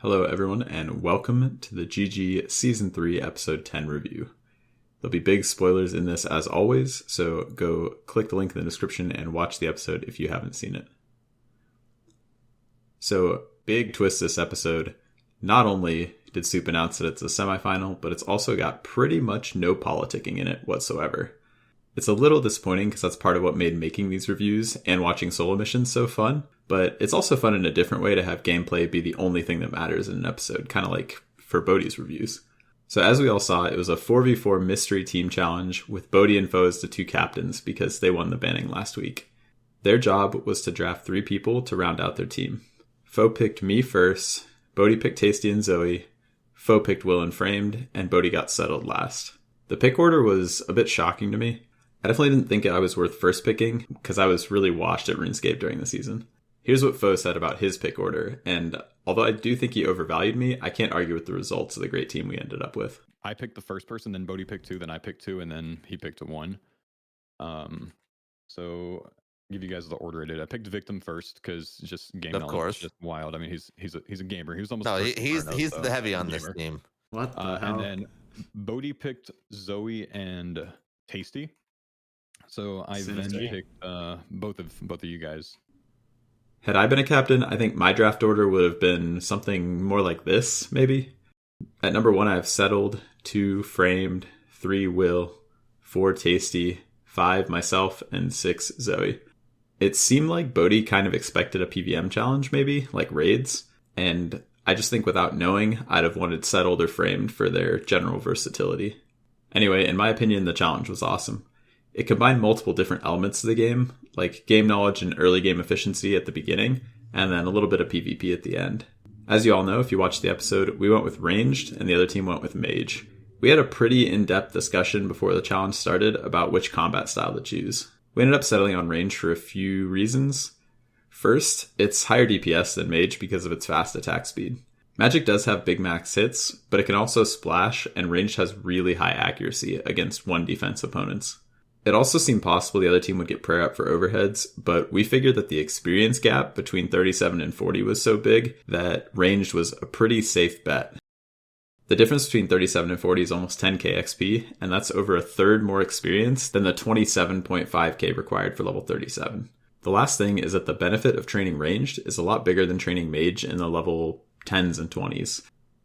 Hello, everyone, and welcome to the GG Season 3, Episode 10 review. There'll be big spoilers in this as always, so go click the link in the description and watch the episode if you haven't seen it. So, big twist this episode. Not only did Soup announce that it's a semifinal, but it's also got pretty much no politicking in it whatsoever. It's a little disappointing because that's part of what made making these reviews and watching solo missions so fun, but it's also fun in a different way to have gameplay be the only thing that matters in an episode, kind of like for Bodhi's reviews. So as we all saw, it was a 4v4 mystery team challenge with Bodhi and Foe as the two captains because they won the banning last week. Their job was to draft 3 people to round out their team. Foe picked me first, Bodhi picked Tasty and Zoe, Foe picked Will and Framed, and Bodhi got settled last. The pick order was a bit shocking to me. I definitely didn't think I was worth first picking because I was really washed at RuneScape during the season. Here's what Foe said about his pick order, and although I do think he overvalued me, I can't argue with the results of the great team we ended up with. I picked the first person, then Bodhi picked 2, then I picked 2, and then he picked 1. So give you guys the order I did. I picked Victim first because just game knowledge is just wild. I mean, he's a gamer. He was almost he's the heavy on this team. What the hell? And then Bodhi picked Zoe and Tasty. So I then picked both of you guys. Had I been a captain, I think my draft order would have been something more like this, maybe. At number 1, I have Settled, 2 Framed, 3 Will, 4 Tasty, 5 myself, and 6 Zoe. It seemed like Bodhi kind of expected a PVM challenge, maybe, like raids, and I just think without knowing, I'd have wanted Settled or Framed for their general versatility. Anyway, in my opinion, the challenge was awesome. It combined multiple different elements of the game, like game knowledge and early game efficiency at the beginning, and then a little bit of PvP at the end. As you all know, if you watched the episode, we went with ranged and the other team went with mage. We had a pretty in-depth discussion before the challenge started about which combat style to choose. We ended up settling on range for a few reasons. First, it's higher DPS than mage because of its fast attack speed. Magic does have big max hits, but it can also splash, and ranged has really high accuracy against 1 defense opponents. It also seemed possible the other team would get prayer up for overheads, but we figured that the experience gap between 37 and 40 was so big that ranged was a pretty safe bet. The difference between 37 and 40 is almost 10k XP, and that's over a third more experience than the 27.5k required for level 37. The last thing is that the benefit of training ranged is a lot bigger than training mage in the level 10s and 20s.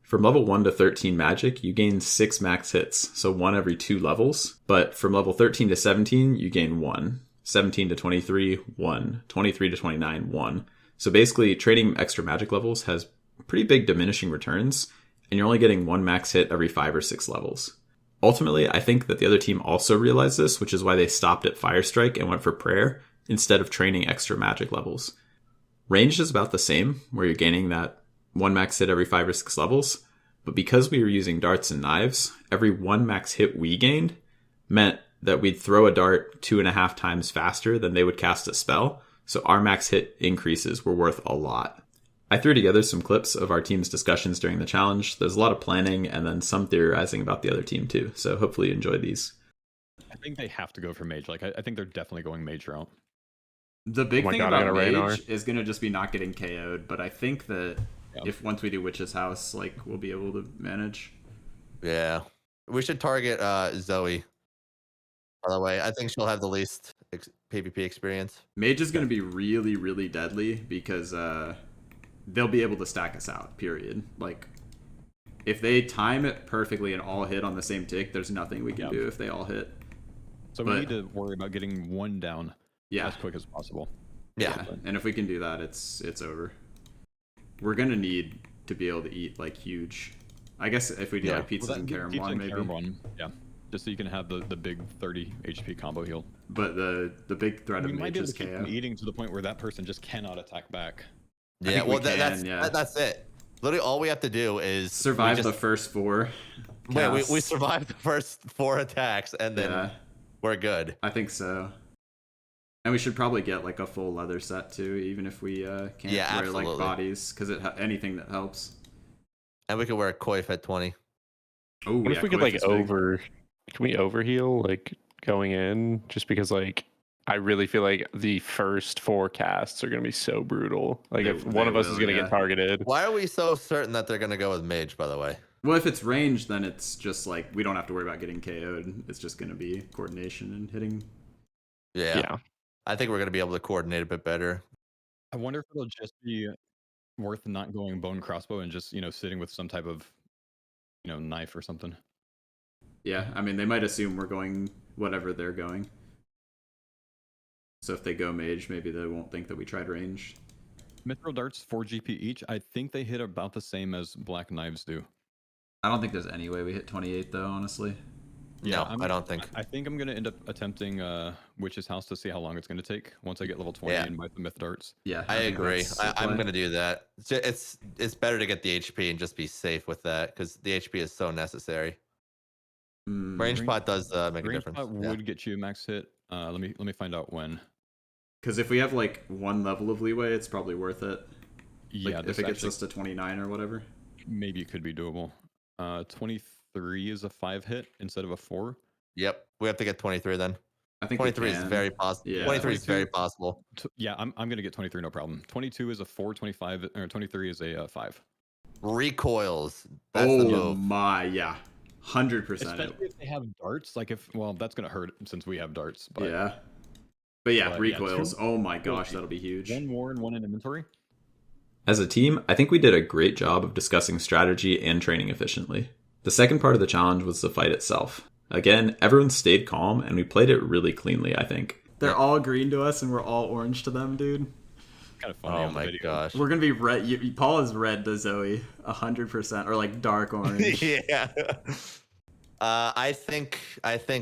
From level 1 to 13 magic, you gain 6 max hits, so 1 every 2 levels. But from level 13 to 17, you gain 1. 17 to 23, 1. 23 to 29, 1. So basically, training extra magic levels has pretty big diminishing returns, and you're only getting 1 max hit every 5 or 6 levels. Ultimately, I think that the other team also realized this, which is why they stopped at Fire Strike and went for Prayer, instead of training extra magic levels. Ranged is about the same, where you're gaining that 1 max hit every 5 or 6 levels, but because we were using darts and knives, every 1 max hit we gained meant that we'd throw a dart 2.5 times faster than they would cast a spell, so our max hit increases were worth a lot. I threw together some clips of our team's discussions during the challenge. There's a lot of planning and then some theorizing about the other team too, so hopefully you enjoy these. I think they have to go for mage. Like I think they're definitely going mage route. The big thing about mage is going to just be not getting KO'd, but I think that if once we do Witch's House, like, we'll be able to manage. Yeah. We should target Zoe. By the way, I think she'll have the least PvP experience. Mage is going to be really, really deadly because they'll be able to stack us out, period. Like, if they time it perfectly and all hit on the same tick, there's nothing we can do if they all hit. So we need to worry about getting 1 down as quick as possible. Yeah. And if we can do that, it's over. We're going to need to be able to eat, like, huge. I guess if we do, like, pizzas and Karam 1, maybe. Yeah. Just so you can have the big 30 HP combo heal. But the big threat of mage is KO. Keep them eating to the point where that person just cannot attack back. Yeah, well, that's it. Literally, all we have to do is survive the first 4. Wait, we survived the first 4 attacks, and then we're good. I think so. And we should probably get, like, a full leather set too, even if we can't wear like bodies, because anything that helps. And we could wear a Coif at 20. Oh, what if we could, like, can we overheal, like, going in, just because, like, I really feel like the first 4 casts are going to be so brutal. Like if one of us is going to get targeted. Why are we so certain that they're going to go with mage, by the way? Well, if it's ranged, then it's just like we don't have to worry about getting KO'd. It's just going to be coordination and hitting. Yeah. I think we're going to be able to coordinate a bit better. I wonder if it'll just be worth not going bone crossbow and just, sitting with some type of, knife or something. Yeah, I mean, they might assume we're going whatever they're going. So if they go mage, maybe they won't think that we tried range. Mithril darts, 4 GP each. I think they hit about the same as black knives do. I don't think there's any way we hit 28 though, honestly. Yeah, I don't think. I think I'm gonna end up attempting Witch's House to see how long it's gonna take once I get level 20 and wipe the myth darts. Yeah, I agree. I'm gonna do that. It's better to get the HP and just be safe with that because the HP is so necessary. Range pot does make a difference. Range pot would get you max hit. Let me find out when. Because if we have like 1 level of leeway, it's probably worth it. Yeah, like, if it gets us to 29 or whatever. Maybe it could be doable. 23 is a 5 hit instead of a 4. Yep, we have to get 23 then. I think 23 is very possible. Yeah. 23 is very possible. Yeah, I'm gonna get 23, no problem. 22 is a 4, 25 or 23 is a 5. Recoils. That's the move. My, yeah, 100%. Especially if they have darts. Like that's gonna hurt since we have darts. But yeah, recoils. Oh my gosh, that'll be huge. 1 more and 1 in inventory. As a team, I think we did a great job of discussing strategy and training efficiently. The second part of the challenge was the fight itself. Again, everyone stayed calm, and we played it really cleanly, I think. They're all green to us, and we're all orange to them, dude. Kind of funny. Oh my gosh. We're gonna be red. Paul is red to Zoe, 100%, or like dark orange. Yeah. I think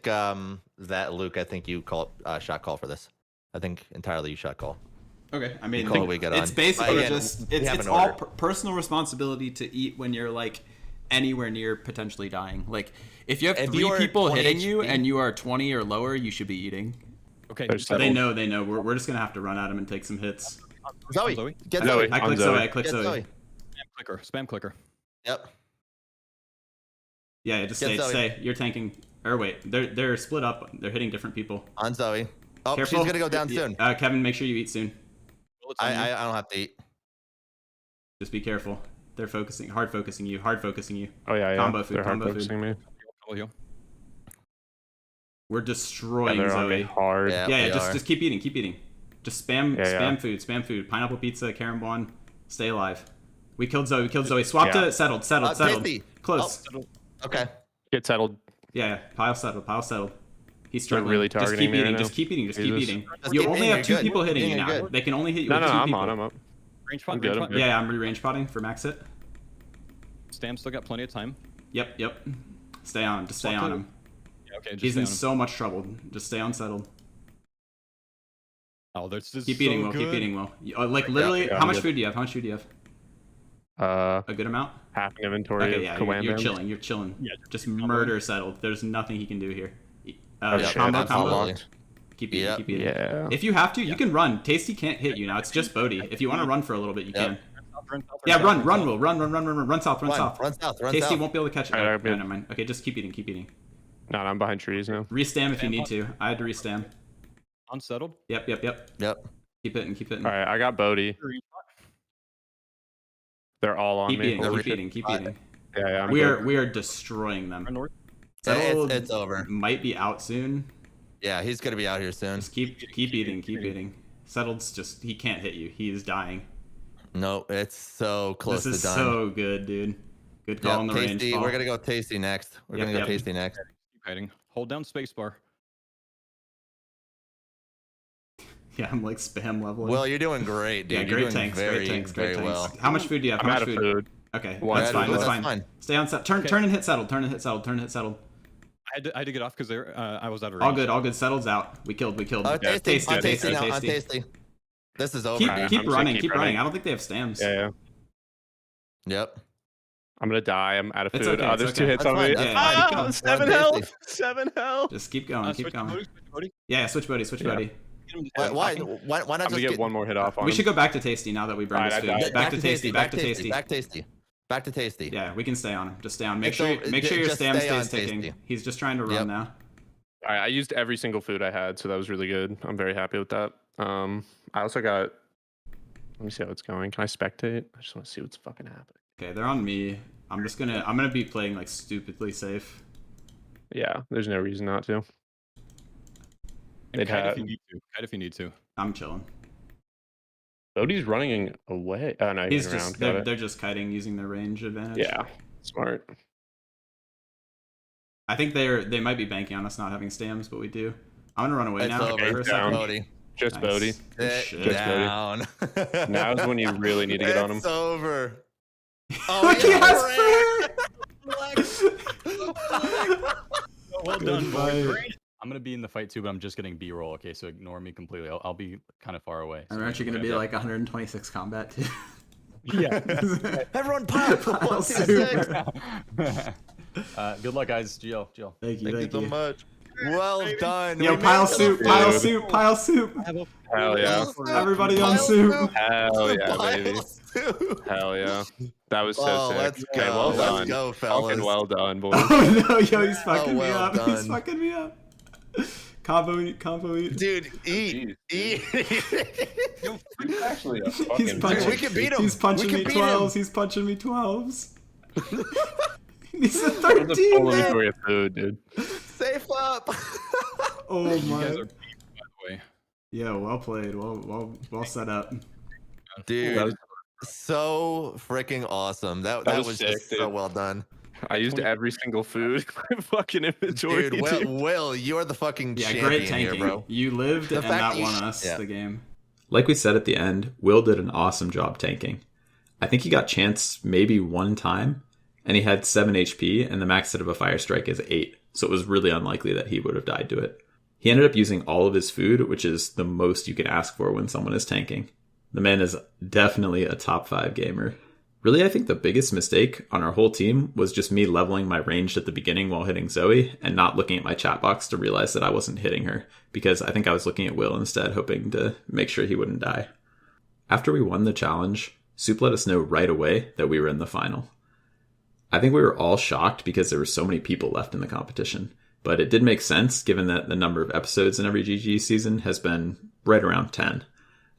that Luke. I think you call shot call for this. I think entirely you shot call. Okay, I mean, it's basically it's all personal responsibility to eat when you're like anywhere near potentially dying. Like if you have 3 people hitting you and you are 20 or lower, you should be eating. Okay, they know. We're just gonna have to run at him and take some hits. Zoe, get Zoe. I click Zoe. Spam clicker. Yep. Yeah, just stay. You're tanking. Or wait, they're split up. They're hitting different people. On Zoe. Oh, Careful. She's gonna go down soon. Kevin, make sure you eat soon. I don't have to eat. Just be careful. They're hard focusing you. Oh yeah. Combo food. They're hard focusing me. We're destroying Zoe. Hard. Yeah, just keep eating. Just spam food. Pineapple pizza, carambon. Stay alive. We killed Zoe. Swap to settled. Close. Okay. Get settled. Yeah. Pile settled. He's struggling. Really targeting me right now. Just keep eating. Just You keep only eating, have 2 you're people good. hitting you You're now. good. They can only hit you with 2 I'm people. I'm up. Range pot. Yeah, I'm re-range potting for max hit. Stam still got plenty of time. Yep. Stay on him. Just stay on him. Yeah, okay. He's in so much trouble. Just stay unsettled. Oh, that's just keep eating, Will. Keep eating, Will. Like literally, how much food do you have? A good amount. Half an inventory. Okay, yeah, you're chilling. Yeah, just murder settled. There's nothing he can do here. Combo. Keep eating. Yeah. If you have to, you can run. Tasty can't hit you now. It's just Bodhi. If you want to run for a little bit, you can. Yeah, run, Will. Run south. Run south. Tasty won't be able to catch it. Right, no, never mind. Okay, just keep eating. No, I'm behind trees now. Restam if you need to. I had to restam. Unsettled. Yep. Keep hitting. All right, I got Bodhi. They're all on me. Keep eating. Yeah, we are destroying them. It's over. Might be out soon. Yeah, he's gonna be out here soon. Just keep eating. Settled's just he can't hit you. He is dying. No, it's so close to done. This is so good, dude. Good call on the range. We're gonna go Tasty next. Tasty next. Keep hiding. Hold down spacebar. Yeah, I'm like spam leveling. Well, you're doing great, dude. Yeah, great tanks. Very well. How much food do you have? I'm out of food. Okay, that's fine. Stay on set. Turn and hit settled. I had to get off because I was out of range. All good. Settled's out. We killed. Tasty. This is over. Keep running. I don't think they have stams. Yeah. Yep. I'm gonna die. I'm out of food. Okay, there's 2 hits on me. Yeah, 7 health. 7 health. Just keep going. Yeah, switch Bodhi. Why not I'm gonna get one more hit off on him. We should go back to Tasty now that we burned his food. Back to Tasty. Yeah, we can stay on him. Just stay on. Make sure your stam stays ticking. He's just trying to run now. I used every single food I had, so that was really good. I'm very happy with that. I also got. Let me see how it's going. Can I spectate? I just want to see what's fucking happening. Okay, they're on me. I'm gonna be playing like stupidly safe. Yeah, there's no reason not to. And kite if you need to. Kite if you need to. I'm chilling. Bodhi's running away. Oh no, he's just around. They're just kiting using their range advantage. Yeah, smart. I think they might be banking on us not having stams, but we do. I'm gonna run away now. Over. Bodhi. Just nice. Bodhi. Sit down. Now's when you really need to get on him. It's over. Oh, look, he has Well done, boy. I'm gonna be in the fight too, but I'm just getting B-roll. Okay, so ignore me completely. I'll be kind of far away. I'm actually gonna be like 126 combat too. Yeah. Everyone pile. Good luck, guys. GL. Thank you so much. Well done. Yo, pile soup. Hell yeah. Everybody on soup. Hell yeah, baby. Hell yeah. That was so sick. Let's go. Okay, well done. Let's go, fellas. Fucking well done, boys. Oh no, yo, he's fucking me up. Done. He's fucking me up. Combo eat. Dude, eat. Yo, actually a fucking He's punching, we can beat him. He's punching me 12s. He's punching me 12s. He's a 13, man. Food, dude. Safe up. Oh You my. guys are beat, by the way. Yeah, well played. Well set up. Dude, so freaking awesome. That was sick, just so well done. I used every single food in my fucking inventory. Dude, Will, you're the fucking champion great tanking. here, bro. You lived The and fact that won us the game. Like we said at the end, Will did an awesome job tanking. I think he got chanced maybe one time, and he had 7 HP, and the max hit of a fire strike is 8, so it was really unlikely that he would have died to it. He ended up using all of his food, which is the most you can ask for when someone is tanking. The man is definitely a top 5 gamer. Really, I think the biggest mistake on our whole team was just me leveling my range at the beginning while hitting Zoe and not looking at my chat box to realize that I wasn't hitting her, because I think I was looking at Will instead, hoping to make sure he wouldn't die. After we won the challenge, Soup let us know right away that we were in the final. I think we were all shocked because there were so many people left in the competition, but it did make sense given that the number of episodes in every GG season has been right around 10.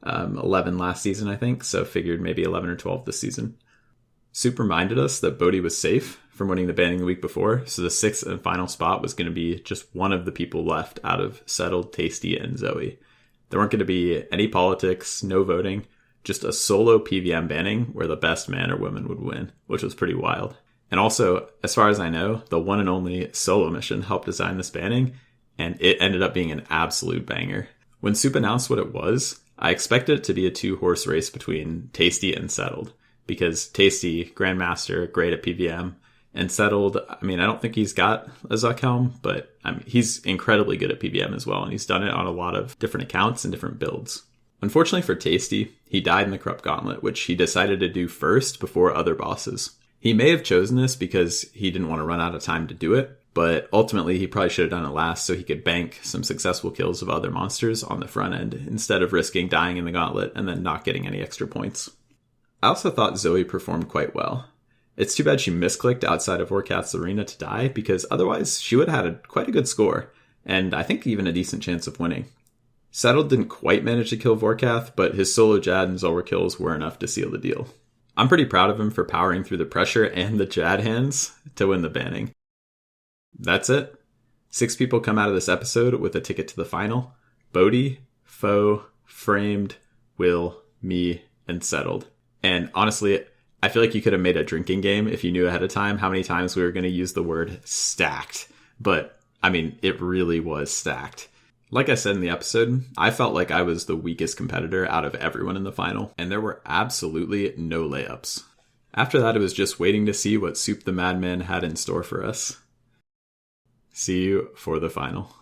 11 last season, I think, so figured maybe 11 or 12 this season. Soup reminded us that Bodhi was safe from winning the banning the week before, so the 6th and final spot was going to be just one of the people left out of Settled, Tasty, and Zoe. There weren't going to be any politics, no voting, just a solo PVM banning where the best man or woman would win, which was pretty wild. And also, as far as I know, the one and only solo mission helped design this banning, and it ended up being an absolute banger. When Soup announced what it was, I expected it to be a 2-horse race between Tasty and Settled, because Tasty, Grandmaster, great at PVM, and Settled, I mean, I don't think he's got a Zuck Helm, but he's incredibly good at PVM as well, and he's done it on a lot of different accounts and different builds. Unfortunately for Tasty, he died in the Corrupt Gauntlet, which he decided to do first before other bosses. He may have chosen this because he didn't want to run out of time to do it, but ultimately he probably should have done it last so he could bank some successful kills of other monsters on the front end instead of risking dying in the gauntlet and then not getting any extra points. I also thought Zoe performed quite well. It's too bad she misclicked outside of Vorkath's arena to die, because otherwise she would have had quite a good score, and I think even a decent chance of winning. Settled didn't quite manage to kill Vorkath, but his solo Jad and Zulrah kills were enough to seal the deal. I'm pretty proud of him for powering through the pressure and the Jad hands to win the banning. That's it. 6 people come out of this episode with a ticket to the final. Bodhi, Foe, Framed, Will, me, and Settled. And honestly, I feel like you could have made a drinking game if you knew ahead of time how many times we were going to use the word stacked. But, I mean, it really was stacked. Like I said in the episode, I felt like I was the weakest competitor out of everyone in the final, and there were absolutely no layups. After that, it was just waiting to see what Soup the Madman had in store for us. See you for the final.